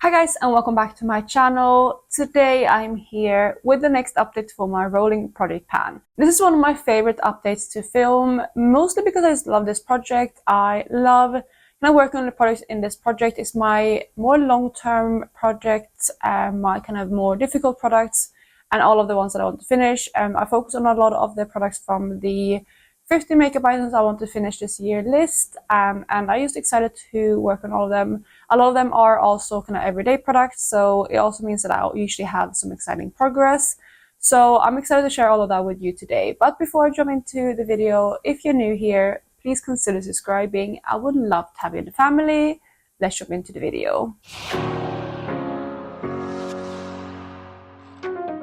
Hi guys, and welcome back to my channel. Today I'm here with the next update for my rolling project pan. This is one of my favorite updates to film, mostly because I just love this project. I love working on the projects in this project. It's my more long-term projects, my kind of more difficult products, and all of the ones that I want to finish. I focus on a lot of the products from the 50 makeup items I want to finish this year list, and I'm just excited to work on all of them. A lot of them are also kind of everyday products, so it also means that I usually have some exciting progress. So I'm excited to share all of that with you today. But before I jump into the video, if you're new here, please consider subscribing. I would love to have you in the family. Let's jump into the video.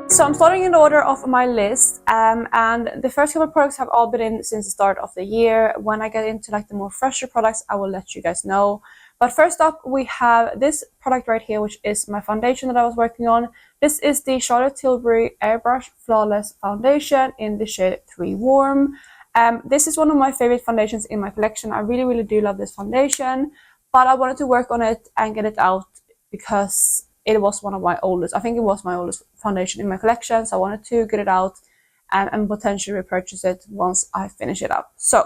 So I'm starting in the order of my list, and the first couple of products have all been in since the start of the year. When I get into like the more fresher products, I will let you guys know. But first up, we have this product right here, which is my foundation that I was working on. This is the Charlotte Tilbury Airbrush Flawless Foundation in the shade 3 Warm. This is one of my favorite foundations in my collection. I really do love this foundation, but I wanted to work on it and get it out because it was one of my oldest, I think it was my oldest foundation in my collection, so I wanted to get it out and potentially repurchase it once I finish it up. So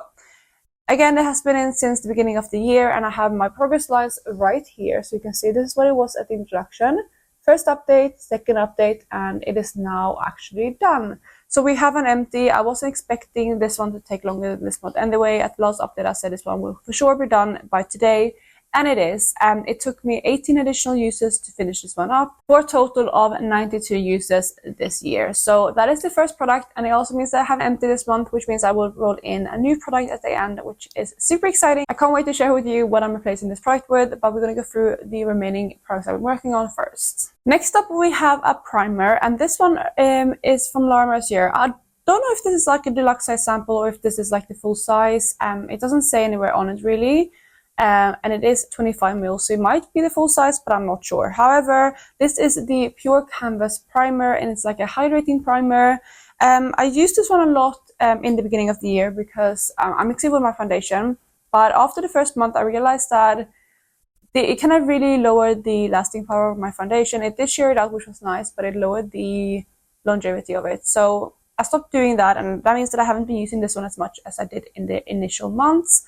again, it has been in since the beginning of the year, and I have my progress lines right here, so you can see this is what it was at the introduction. First update, second update, and it is now actually done. So we have an empty. I wasn't expecting this one to take longer than this month. Anyway, at the last update I said this one will for sure be done by today. And it is. It took me 18 additional uses to finish this one up, for a total of 92 uses this year. So that is the first product, and it also means that I have empty this month, which means I will roll in a new product at the end, which is super exciting. I can't wait to share with you what I'm replacing this product with, but we're going to go through the remaining products I've been working on first. Next up, we have a primer, and this one is from Laura Mercier. I don't know if this is like a deluxe size sample or if this is like the full size. It doesn't say anywhere on it really. And it is 25 ml, so it might be the full size, but I'm not sure. However, this is the Pure Canvas Primer, and it's like a hydrating primer. I used this one a lot in the beginning of the year because I'm mixing with my foundation, but after the first month I realized that it kind of really lowered the lasting power of my foundation. It did sheer it out, which was nice, but it lowered the longevity of it. So I stopped doing that, and that means that I haven't been using this one as much as I did in the initial months.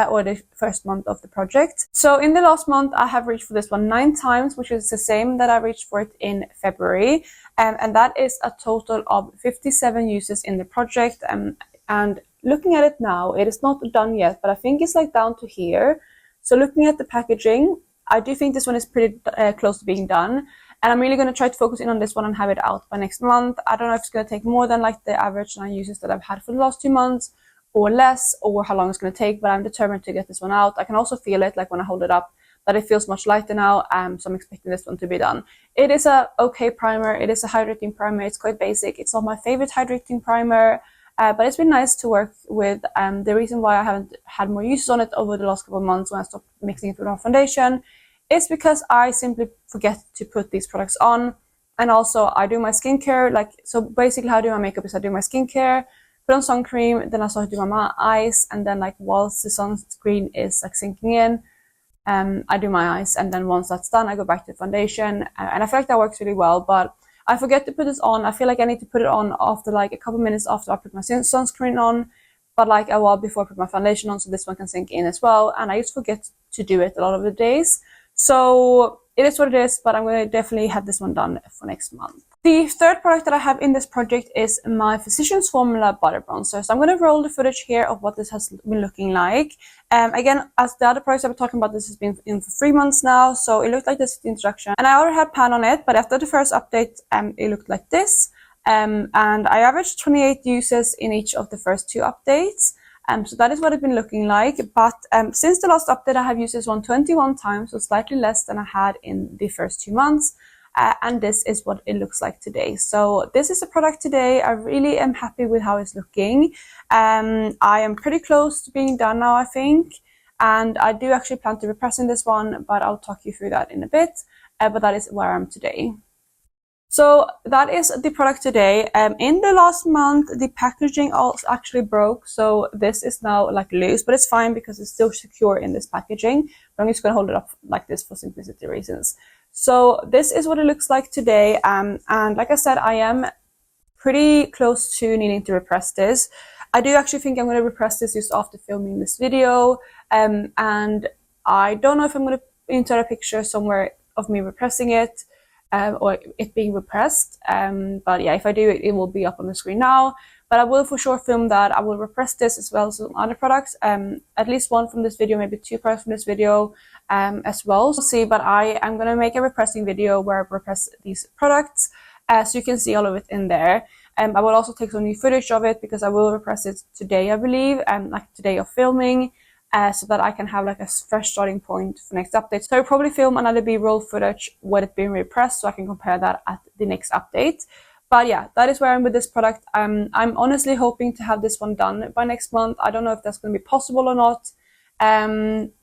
Or the first month of the project. So in the last month, I have reached for this one 9 times, which is the same that I reached for it in February. And that is a total of 57 uses in the project. And looking at it now, it is not done yet, but I think it's like down to here. So looking at the packaging, I do think this one is pretty close to being done. And I'm really going to try to focus in on this one and have it out by next month. I don't know if it's going to take more than like the average 9 uses that I've had for the last 2 months, or less, or how long it's going to take, but I'm determined to get this one out. I can also feel it, like when I hold it up, that it feels much lighter now, so I'm expecting this one to be done. It is a okay primer. It is a hydrating primer. It's quite basic. It's not my favorite hydrating primer, but it's been nice to work with. The reason why I haven't had more uses on it over the last couple of months when I stopped mixing it with my foundation is because I simply forget to put these products on, and also I do my skincare, so basically how I do my makeup is I do my skincare, put on sun cream, then I start to do my eyes, and then like whilst the sunscreen is like sinking in, I do my eyes, and then once that's done, I go back to the foundation, and I feel like that works really well. But I forget to put this on. I feel like I need to put it on after like a couple minutes after I put my sunscreen on, but like a while before I put my foundation on, so this one can sink in as well. And I just forget to do it a lot of the days. So it is what it is, but I'm going to definitely have this one done for next month. The third product that I have in this project is my Physicians Formula Butter Bronzer. So I'm going to roll the footage here of what this has been looking like. Again, as the other products I've been talking about, this has been in for 3 months now, so it looked like this at the introduction. And I already had pan on it, but after the first update, it looked like this. And I averaged 28 uses in each of the first 2 updates. So that is what it's been looking like. But since the last update, I have used this one 21 times, so slightly less than I had in the first 2 months. And this is what it looks like today. So this is the product today. I really am happy with how it's looking. I am pretty close to being done now, I think. And I do actually plan to repressing this one, but I'll talk you through that in a bit. But that is where I am today. So that is the product today. In the last month, the packaging also actually broke. So this is now like loose, but it's fine because it's still secure in this packaging. but I'm just going to hold it up like this for simplicity reasons. So this is what it looks like today, and like I said, I am pretty close to needing to repress this. I do actually think I'm going to repress this just after filming this video, and I don't know if I'm going to insert a picture somewhere of me repressing it, or it being repressed, but yeah, if I do, it will be up on the screen now. But I will for sure film that. I will repress this as well as some other products, at least one from this video, maybe 2 products from this video as well. So we'll see, but I am going to make a repressing video where I repress these products, so you can see all of it in there. I will also take some new footage of it because I will repress it today, I believe, like today of filming, so that I can have like a fresh starting point for next update. So I'll probably film another B-roll footage with it being repressed so I can compare that at the next update. But yeah, that is where I'm with this product. I'm honestly hoping to have this one done by next month. I don't know if that's going to be possible or not,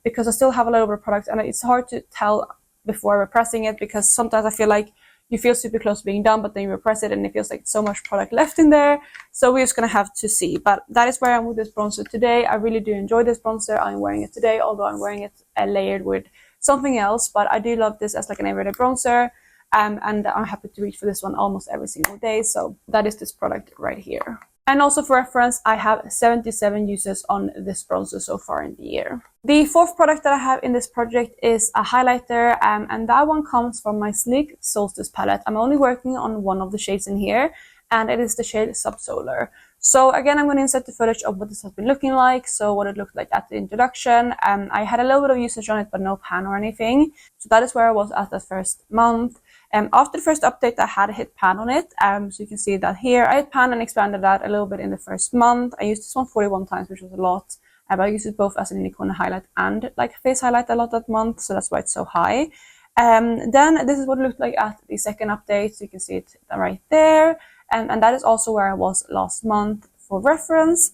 because I still have a little bit of product, and it's hard to tell before repressing it, because sometimes I feel like you feel super close to being done, but then you repress it and it feels like so much product left in there. So we're just going to have to see. But that is where I'm with this bronzer today. I really do enjoy this bronzer. I'm wearing it today, although I'm wearing it layered with something else. But I do love this as like an everyday bronzer. And I'm happy to reach for this one almost every single day. So that is this product right here. And also for reference, I have 77 uses on this bronzer so far in the year. The 4th product that I have in this project is a highlighter, and that one comes from my Sleek Solstice palette. I'm only working on one of the shades in here, and it is the shade Subsolar. So again, I'm going to insert the footage of what this has been looking like, so what it looked like at the introduction. I had a little bit of usage on it, but no pan or anything. So that is where I was at the first month. After the first update, I had hit pan on it, so you can see that here. I hit pan and expanded that a little bit in the first month. I used this one 41 times, which was a lot, but I used it both as an icon highlight and like face highlight a lot that month, so that's why it's so high. Then this is what it looked like at the second update, so you can see it right there, and that is also where I was last month for reference.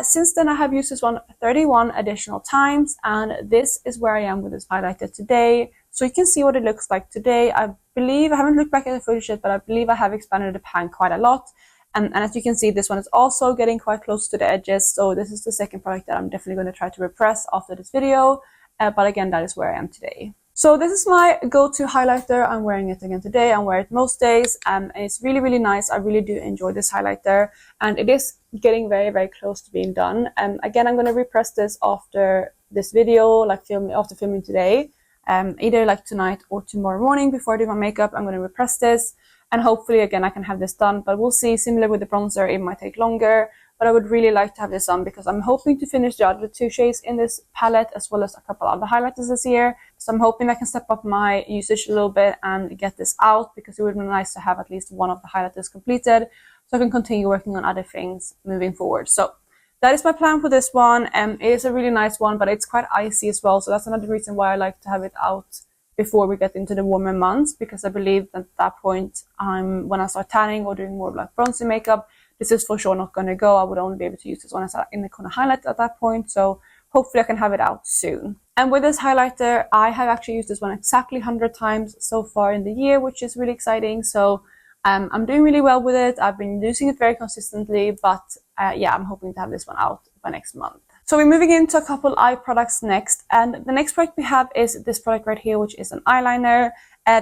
Since then, I have used this one 31 additional times, and this is where I am with this highlighter today. So you can see what it looks like today. I believe, I haven't looked back at the footage yet, but I believe I have expanded the pan quite a lot. And as you can see, this one is also getting quite close to the edges. So this is the second product that I'm definitely going to try to repress after this video. But again, that is where I am today. So this is my go-to highlighter. I'm wearing it again today. I wear it most days, and it's really, really nice. I really do enjoy this highlighter, and it is getting very, very close to being done. And again, I'm going to repress this after this video, like after filming today. Either like tonight or tomorrow morning before I do my makeup. I'm going to repress this, and hopefully again I can have this done, but we'll see. Similar with the bronzer, it might take longer, but I would really like to have this done because I'm hoping to finish the other 2 shades in this palette as well as a couple other highlighters this year. So I'm hoping I can step up my usage a little bit and get this out, because it would be nice to have at least one of the highlighters completed so I can continue working on other things moving forward. So that is my plan for this one. It is a really nice one, but it's quite icy as well. So that's another reason why I like to have it out before we get into the warmer months, because I believe that at that point, when I start tanning or doing more of like bronzy makeup, this is for sure not going to go. I would only be able to use this one as in the corner highlight at that point. So hopefully I can have it out soon. And with this highlighter, I have actually used this one exactly 100 times so far in the year, which is really exciting. So I'm doing really well with it. I've been using it very consistently, but yeah, I'm hoping to have this one out by next month. So we're moving into a couple eye products next, and the next product we have is this product right here, which is an eyeliner.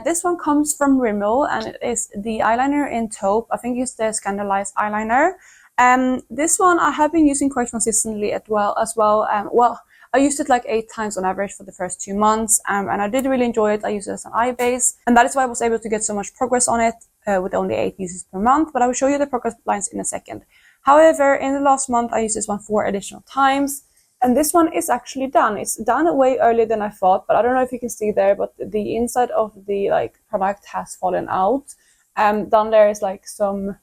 This one comes from Rimmel, and it is the eyeliner in taupe. I think it's the Scandalized eyeliner. This one I have been using quite consistently as well. Well, I used it like 8 times on average for the first 2 months, and I did really enjoy it. I used it as an eye base, and that is why I was able to get so much progress on it with only 8 uses per month, but I will show you the progress lines in a second. However, in the last month, I used this one 4 additional times, and this one is actually done. It's done way earlier than I thought, but I don't know if you can see there, but the inside of the product has fallen out. Down there is like some,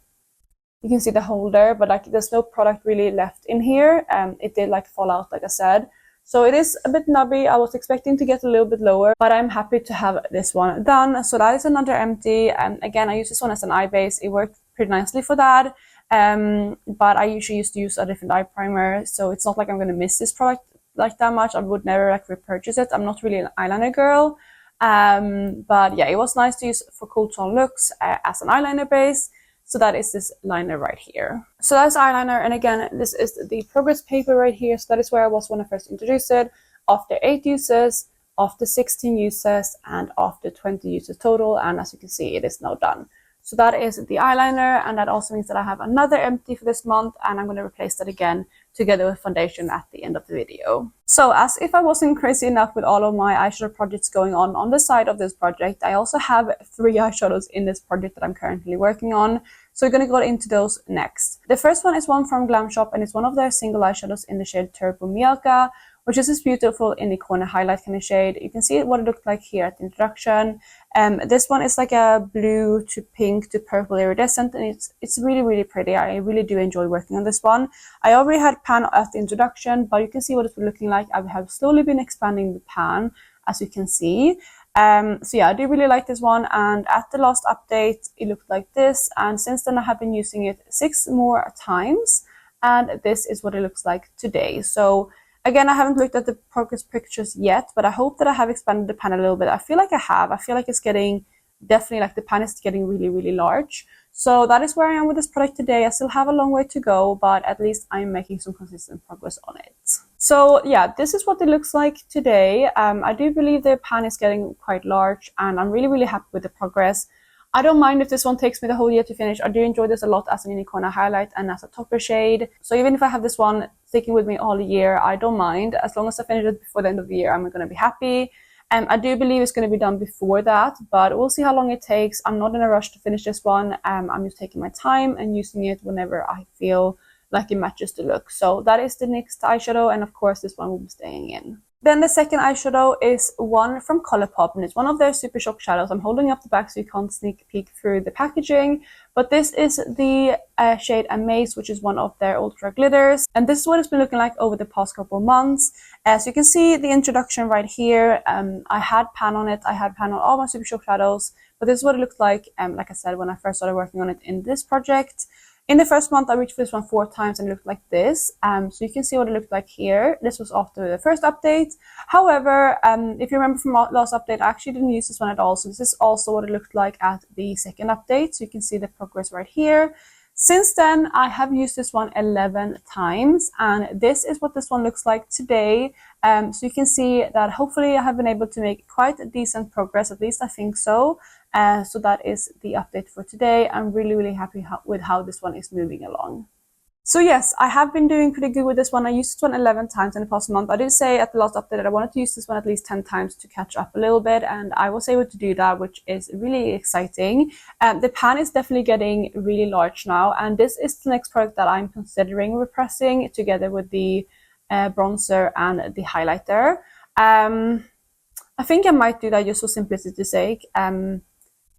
you can see the holder, but there's no product really left in here. It did fall out, like I said. So it is a bit knobby. I was expecting to get a little bit lower, but I'm happy to have this one done. So that is another empty. Again, I use this one as an eye base. It worked pretty nicely for that. But I usually used to use a different eye primer, so it's not like I'm going to miss this product that much. I would never repurchase it. I'm not really an eyeliner girl. But yeah, it was nice to use for cool tone looks as an eyeliner base. So that is this liner right here. So that's eyeliner, and again, this is the progress paper right here. So that is where I was when I first introduced it. After 8 uses, after 16 uses and after 20 uses total, and as you can see, it is now done. So that is the eyeliner, and that also means that I have another empty for this month, and I'm going to replace that again together with foundation at the end of the video. So as if I wasn't crazy enough with all of my eyeshadow projects going on the side of this project, I also have 3 eyeshadows in this project that I'm currently working on. So we're going to go into those next. The first one is one from Glam Shop, and it's one of their single eyeshadows in the shade Turbo Miaka, which is this beautiful in the corner highlight kind of shade. You can see what it looked like here at the introduction. This one is like a blue to pink to purple iridescent, and it's really, really pretty. I really do enjoy working on this one. I already had pan at the introduction, but you can see what it's looking like. I have slowly been expanding the pan, as you can see. So yeah, I do really like this one, and at the last update, it looked like this, and since then I have been using it 6 more times, and this is what it looks like today. So again, I haven't looked at the progress pictures yet, but I hope that I have expanded the pan a little bit. I feel like I have. I feel like it's getting, definitely like the pan is getting really, really large. So that is where I am with this product today. I still have a long way to go, but at least I'm making some consistent progress on it. So yeah, this is what it looks like today. I do believe the pan is getting quite large, and I'm really, really happy with the progress. I don't mind if this one takes me the whole year to finish. I do enjoy this a lot as an unicorn highlight and as a topper shade. So even if I have this one sticking with me all year, I don't mind. As long as I finish it before the end of the year, I'm going to be happy. I do believe it's going to be done before that, but we'll see how long it takes. I'm not in a rush to finish this one. I'm just taking my time and using it whenever I feel like it matches the look. So that is the next eyeshadow, and of course this one will be staying in. Then the second eyeshadow is one from Colourpop, and it's one of their Super Shock shadows. I'm holding up the back so you can't sneak peek through the packaging, but this is the shade Amaze, which is one of their ultra glitters, and this is what it's been looking like over the past couple months. As you can see, the introduction right here, I had pan on it. I had pan on all my Super Shock shadows, but this is what it looked like I said, when I first started working on it in this project. In the first month, I reached for this one 4 times and it looked like this. So you can see what it looked like here. This was after the first update. However, if you remember from last update, I actually didn't use this one at all. So this is also what it looked like at the second update. So you can see the progress right here. Since then, I have used this one 11 times, and this is what this one looks like today. So you can see that hopefully I have been able to make quite a decent progress, at least I think so. So that is the update for today. I'm really, really happy with how this one is moving along. So yes, I have been doing pretty good with this one. I used this one 11 times in the past month. I did say at the last update that I wanted to use this one at least 10 times to catch up a little bit, and I was able to do that, which is really exciting. The pan is definitely getting really large now, and this is the next product that I'm considering repressing together with the bronzer and the highlighter. I think I might do that just for simplicity's sake.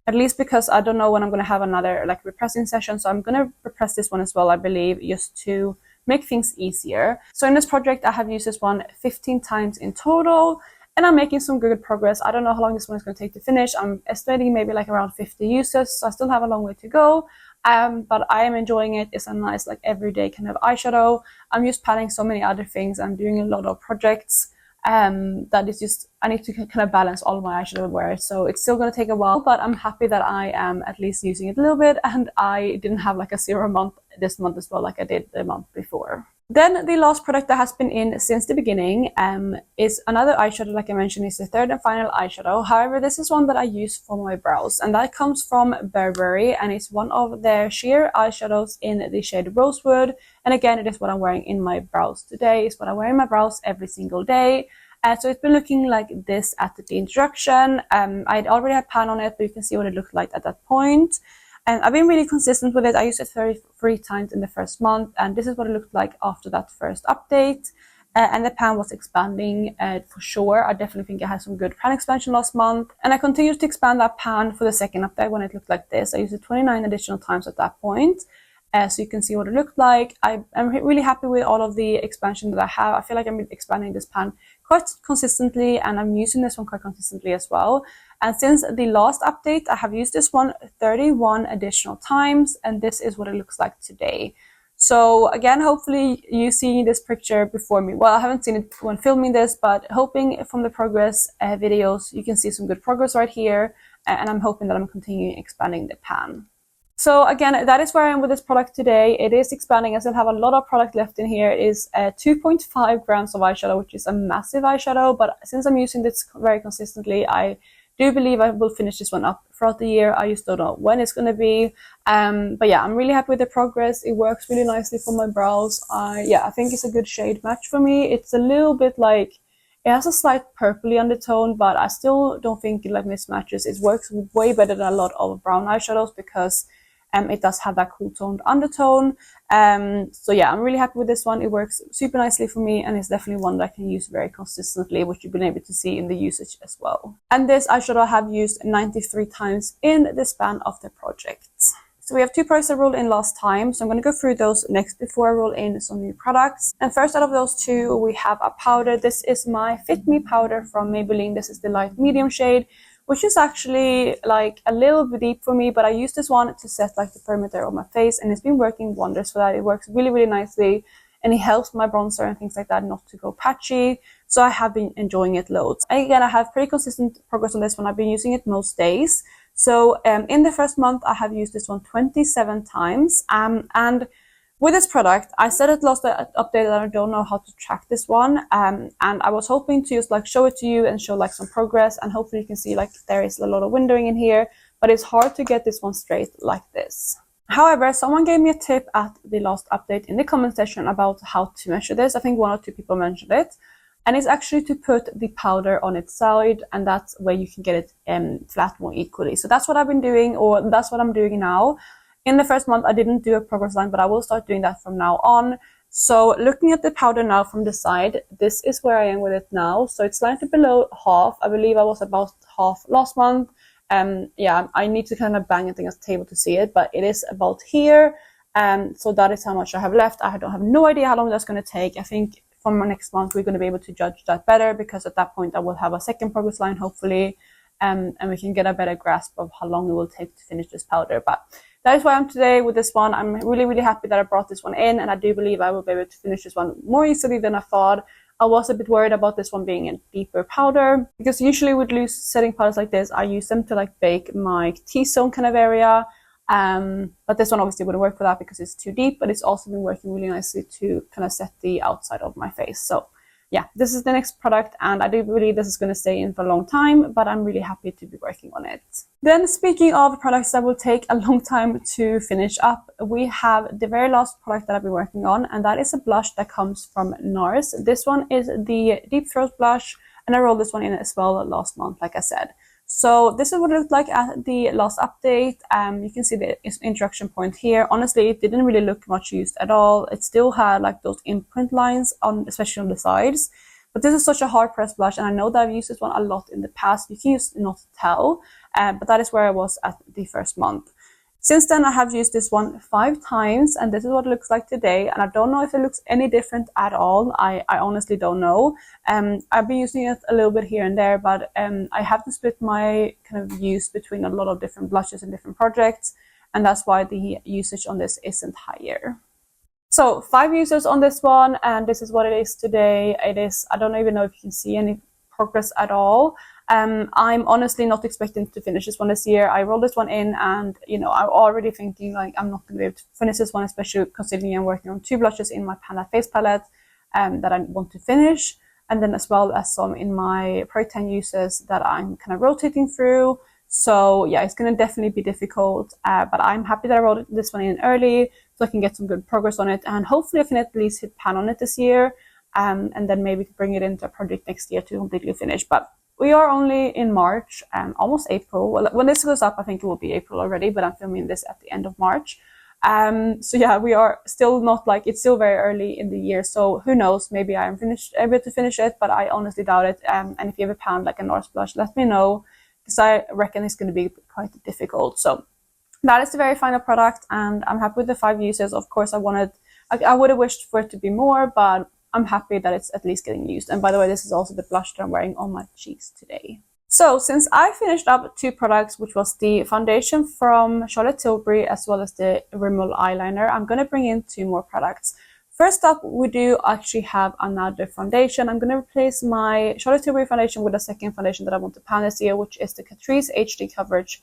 At least because I don't know when I'm going to have another like repressing session. So I'm going to repress this one as well, I believe, just to make things easier. So in this project, I have used this one 15 times in total, and I'm making some good progress. I don't know how long this one is going to take to finish. I'm estimating maybe like around 50 uses, so I still have a long way to go. But I am enjoying it. It's a nice like everyday kind of eyeshadow. I'm just planning so many other things. I'm doing a lot of projects. That is just, I need to kind of balance all of my eyeshadow wear, so it's still going to take a while, but I'm happy that I am at least using it a little bit, and I didn't have like a 0 month this month as well like I did the month before. Then the last product that has been in since the beginning is another eyeshadow. Like I mentioned, is the third and final eyeshadow. However, this is one that I use for my brows, and that comes from Burberry, and it's one of their sheer eyeshadows in the shade Rosewood. And again, it is what I'm wearing in my brows today. It's what I wear in my brows every single day. So it's been looking like this at the introduction. I'd already had pan on it, but you can see what it looked like at that point. And I've been really consistent with it. I used it 33 times in the first month, and this is what it looked like after that first update. And the pan was expanding for sure. I definitely think I had some good pan expansion last month. And I continued to expand that pan for the second update when it looked like this. I used it 29 additional times at that point. So you can see what it looked like. I'm really happy with all of the expansion that I have. I feel like I'm expanding this pan quite consistently, and I'm using this one quite consistently as well. And since the last update, I have used this one 31 additional times, and this is what it looks like today. So again, hopefully you see this picture before me. Well, I haven't seen it when filming this, but hoping from the progress videos, you can see some good progress right here. And I'm hoping that I'm continuing expanding the pan. So again, that is where I am with this product today. It is expanding. I still have a lot of product left in here. It is 2.5 grams of eyeshadow, which is a massive eyeshadow. But since I'm using this very consistently, I do believe I will finish this one up throughout the year. I just don't know when it's going to be. But yeah, I'm really happy with the progress. It works really nicely for my brows. Yeah, I think it's a good shade match for me. It's a little bit like, it has a slight purpley undertone, but I still don't think it like mismatches. It works way better than a lot of brown eyeshadows because it does have that cool toned undertone. So yeah, I'm really happy with this one. It works super nicely for me, and it's definitely one that I can use very consistently, which you've been able to see in the usage as well. And this eyeshadow I have used 93 times in the span of the project. So we have 2 products I rolled in last time, so I'm going to go through those next before I roll in some new products. And first out of those 2, we have a powder. This is my Fit Me powder from Maybelline. This is the light medium shade, which is actually like a little bit deep for me, but I use this one to set like the perimeter of my face, and it's been working wonders for that. It works really, really nicely, and it helps my bronzer and things like that not to go patchy. So I have been enjoying it loads. And again, I have pretty consistent progress on this one. I've been using it most days. So in the first month, I have used this one 27 times. And with this product, I said it last update that I don't know how to track this one. And I was hoping to just like show it to you and show like some progress. And hopefully you can see like there is a lot of windowing in here, but it's hard to get this one straight like this. However, someone gave me a tip at the last update in the comment section about how to measure this. I think 1 or 2 people mentioned it. And it's actually to put the powder on its side, and that's where you can get it flat more equally. So that's what I've been doing, or that's what I'm doing now. In the first month, I didn't do a progress line, but I will start doing that from now on. So looking at the powder now from the side, this is where I am with it now. So it's slightly below half. I believe I was about half last month. Yeah, I need to kind of bang it against the table to see it, but it is about here. So that is how much I have left. I have no idea how long that's going to take. I think from next month, we're going to be able to judge that better, because at that point I will have a second progress line, hopefully, and we can get a better grasp of how long it will take to finish this powder. But that is why I'm today with this one. I'm really, really happy that I brought this one in, and I do believe I will be able to finish this one more easily than I thought. I was a bit worried about this one being a deeper powder, because usually with loose setting powders like this, I use them to like bake my T-zone kind of area. But this one obviously wouldn't work for that because it's too deep, but it's also been working really nicely to kind of set the outside of my face. So yeah, this is the next product, and I do believe this is going to stay in for a long time, but I'm really happy to be working on it. Then speaking of products that will take a long time to finish up, we have the very last product that I've been working on, and that is a blush that comes from NARS. This one is the Deep Throat blush, and I rolled this one in as well last month, like I said. So this is what it looked like at the last update. You can see the introduction point here. Honestly, it didn't really look much used at all. It still had like those imprint lines on, especially on the sides. But this is such a hard pressed blush, and I know that I've used this one a lot in the past. You can use Not Tell, but that is where I was at the first month. Since then, I have used this one 5 times, and this is what it looks like today. And I don't know if it looks any different at all. I honestly don't know. I've been using it a little bit here and there, but I have to split my kind of use between a lot of different blushes and different projects, and that's why the usage on this isn't higher. So 5 users on this one, and this is what it is today. It is, I don't even know if you can see any progress at all. I'm honestly not expecting to finish this one this year. I rolled this one in, and I'm already thinking like I'm not going to be able to finish this one, especially considering I'm working on 2 blushes in my face palette that I want to finish, and then as well as some in my Project 10 uses that I'm kind of rotating through. So yeah, it's going to definitely be difficult, but I'm happy that I rolled this one in early so I can get some good progress on it, and hopefully I can at least hit pan on it this year, and then maybe bring it into a project next year to completely finish. But we are only in March, almost April. Well, when this goes up, I think it will be April already, but I'm filming this at the end of March. So yeah, we are still not like, it's still very early in the year. So who knows, maybe I am able to finish it, but I honestly doubt it. And if you have a pan like a NARS blush, let me know, because I reckon it's going to be quite difficult. So that is the very final product, and I'm happy with the 5 uses. Of course, I would have wished for it to be more, but I'm happy that it's at least getting used. And by the way, this is also the blush that I'm wearing on my cheeks today. So since I finished up 2 products, which was the foundation from Charlotte Tilbury as well as the Rimmel eyeliner, I'm going to bring in 2 more products. First up, we do actually have another foundation. I'm going to replace my Charlotte Tilbury foundation with a second foundation that I want to pan this year, which is the Catrice HD Coverage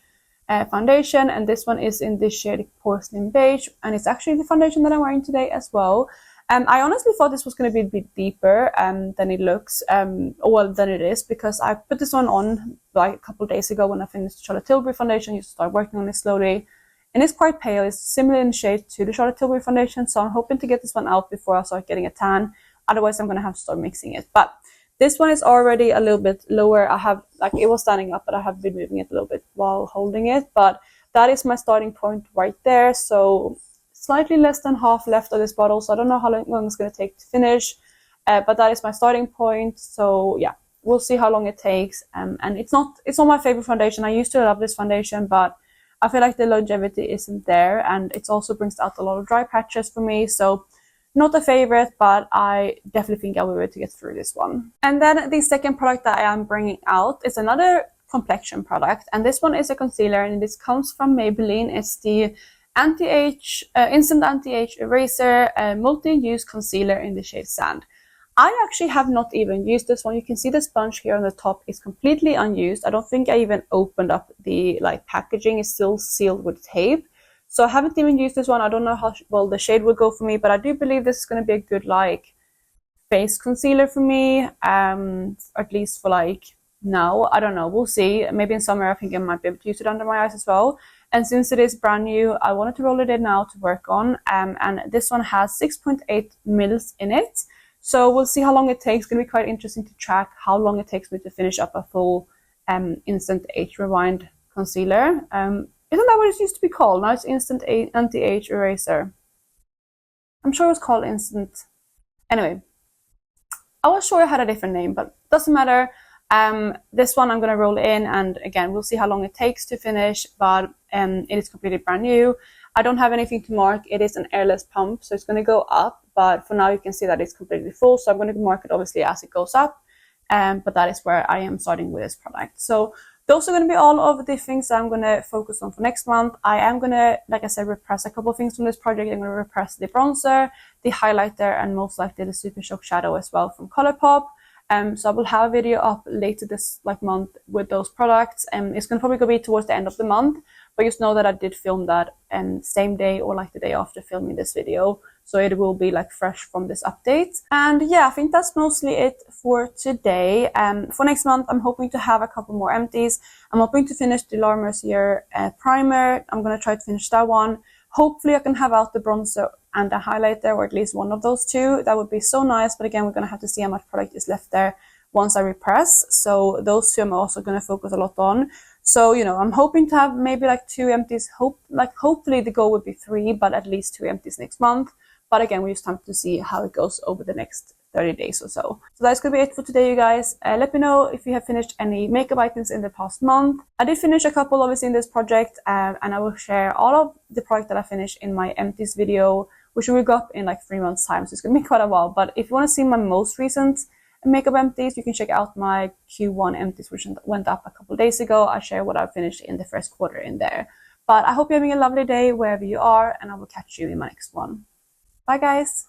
foundation, and this one is in this shade Porcelain Beige, and it's actually the foundation that I'm wearing today as well. I honestly thought this was going to be a bit deeper than it looks, well, than it is, because I put this one on like a couple of days ago when I finished the Charlotte Tilbury foundation. You start working on it slowly, and it's quite pale. It's similar in shade to the Charlotte Tilbury foundation, so I'm hoping to get this one out before I start getting a tan. Otherwise, I'm going to have to start mixing it. But this one is already a little bit lower. I have, like, it was standing up, but I have been moving it a little bit while holding it. But that is my starting point right there. So slightly less than half left of this bottle, so I don't know how long it's going to take to finish, but that is my starting point. So yeah, we'll see how long it takes. And it's not my favorite foundation. I used to love this foundation, but I feel like the longevity isn't there, and it also brings out a lot of dry patches for me. So not a favorite, but I definitely think I will be able to get through this one. And then the second product that I am bringing out is another complexion product, and this one is a concealer, and this comes from Maybelline. It's the anti-age instant anti-age eraser multi-use concealer in the shade Sand. I actually have not even used this one. You can see the sponge here on the top is completely unused. I don't think I even opened up the packaging. It's still sealed with tape, so I haven't even used this one. I don't know how well the shade will go for me, but I do believe this is going to be a good face concealer for me, at least for now. I don't know, we'll see. Maybe in summer I think I might be able to use it under my eyes as well. And since it is brand new, I wanted to roll it in now to work on. And this one has 6.8 mils in it. So we'll see how long it takes. It's going to be quite interesting to track how long it takes me to finish up a full Instant Age Rewind concealer. Isn't that what it used to be called? Now it's Instant Anti-Age Eraser. I'm sure it was called Instant. Anyway, I was sure it had a different name, but doesn't matter. This one I'm going to roll in, and again, we'll see how long it takes to finish, but it is completely brand new. I don't have anything to mark. It is an airless pump, so it's going to go up, but for now you can see that it's completely full, so I'm going to mark it obviously as it goes up, but that is where I am starting with this product. So those are going to be all of the things that I'm going to focus on for next month. I am going to, like I said, repress a couple of things from this project. I'm going to repress the bronzer, the highlighter, and most likely the Super Shock Shadow as well from Colourpop. So I will have a video up later this month with those products. It's going to probably be towards the end of the month, but just know that I did film that same day or the day after filming this video. So it will be fresh from this update. And yeah, I think that's mostly it for today. For next month, I'm hoping to have a couple more empties. I'm hoping to finish the Laura Mercier primer. I'm going to try to finish that one. Hopefully I can have out the bronzer and a highlighter, or at least one of those two. That would be so nice, but again, we're going to have to see how much product is left there once I repress. So those two I'm also going to focus a lot on. So, I'm hoping to have maybe 2 empties. Hopefully the goal would be 3, but at least 2 empties next month. But again, we just have to see how it goes over the next 30 days or so. So that's going to be it for today, you guys. Let me know if you have finished any makeup items in the past month. I did finish a couple, obviously, in this project, and I will share all of the product that I finished in my empties video, which will go up in 3 months' time. So it's going to be quite a while. But if you want to see my most recent makeup empties, you can check out my Q1 empties, which went up a couple of days ago. I share what I finished in the first quarter in there. But I hope you're having a lovely day wherever you are, and I will catch you in my next one. Bye, guys.